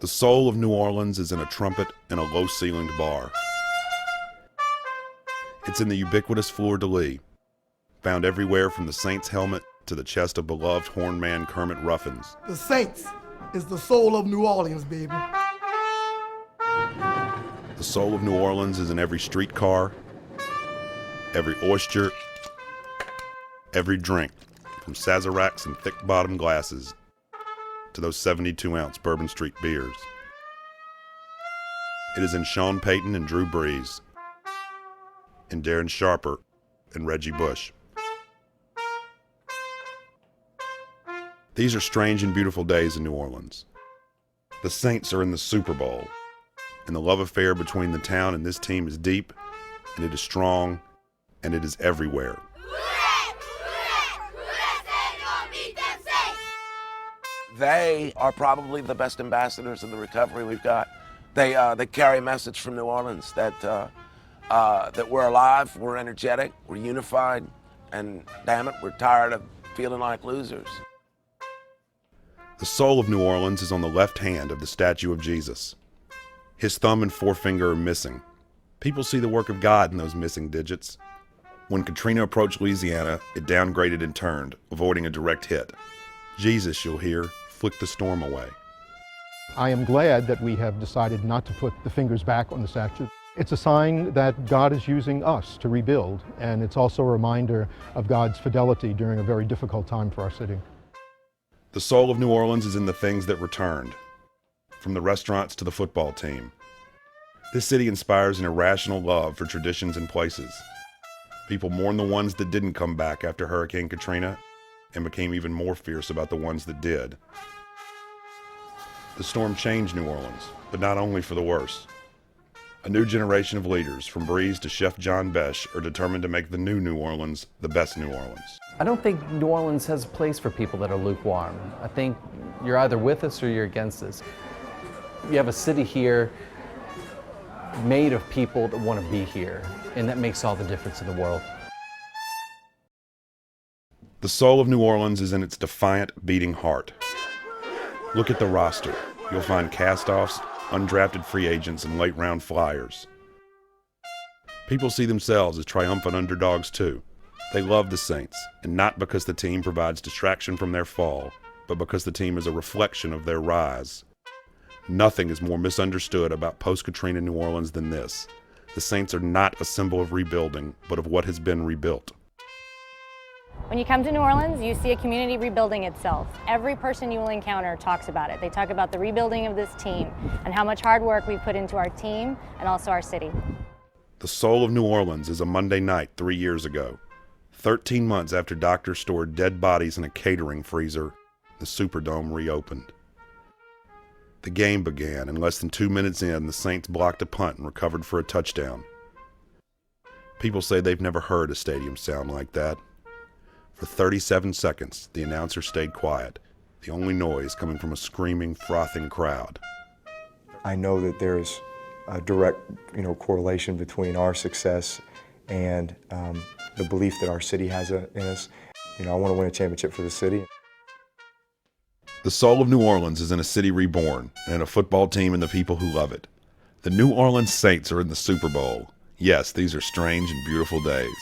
The soul of New Orleans is in a trumpet and a low-ceilinged bar. It's in the ubiquitous fleur-de-lis, found everywhere from the Saints helmet to the chest of beloved hornman Kermit Ruffins. The Saints is the soul of New Orleans, baby. The soul of New Orleans is in every streetcar, every oyster, every drink, from Sazeracs and thick-bottomed glasses to those 72-ounce Bourbon Street beers. It is in Sean Payton and Drew Brees, in Darren Sharper and Reggie Bush. These are strange and beautiful days in New Orleans. The Saints are in the Super Bowl, and the love affair between the town and this team is deep, and it is strong, and it is everywhere. They are probably the best ambassadors of the recovery we've got. They carry a message from New Orleans that we're alive, we're energetic, we're unified, and damn it, we're tired of feeling like losers. The soul of New Orleans is on the left hand of the statue of Jesus. His thumb and forefinger are missing. People see the work of God in those missing digits. When Katrina approached Louisiana, it downgraded and turned, avoiding a direct hit. Jesus, you'll hear, flicked the storm away. I am glad that we have decided not to put the fingers back on the statue. It's a sign that God is using us to rebuild, and it's also a reminder of God's fidelity during a very difficult time for our city. The soul of New Orleans is in the things that returned, from the restaurants to the football team. This city inspires an irrational love for traditions and places. People mourn the ones that didn't come back after Hurricane Katrina and became even more fierce about the ones that did. The storm changed New Orleans, but not only for the worse. A new generation of leaders, from Brees to Chef John Besh, are determined to make the new Orleans the best New Orleans. I don't think New Orleans has a place for people that are lukewarm. I think you're either with us or you're against us. You have a city here made of people that want to be here, and that makes all the difference in the world. The soul of New Orleans is in its defiant, beating heart. Look at the roster. You'll find cast-offs, undrafted free agents, and late-round flyers. People see themselves as triumphant underdogs too. They love the Saints, and not because the team provides distraction from their fall, but because the team is a reflection of their rise. Nothing is more misunderstood about post-Katrina New Orleans than this. The Saints are not a symbol of rebuilding, but of what has been rebuilt. When you come to New Orleans, you see a community rebuilding itself. Every person you will encounter talks about it. They talk about the rebuilding of this team and how much hard work we put into our team and also our city. The soul of New Orleans is a Monday night 3 years ago. 13 months after doctors stored dead bodies in a catering freezer, the Superdome reopened. The game began, and less than 2 minutes in, the Saints blocked a punt and recovered for a touchdown. People say they've never heard a stadium sound like that. For 37 seconds, the announcer stayed quiet, the only noise coming from a screaming, frothing crowd. I know that there is a direct, correlation between our success and the belief that our city has in us. I want to win a championship for the city. The soul of New Orleans is in a city reborn, and in a football team and the people who love it. The New Orleans Saints are in the Super Bowl. Yes, these are strange and beautiful days.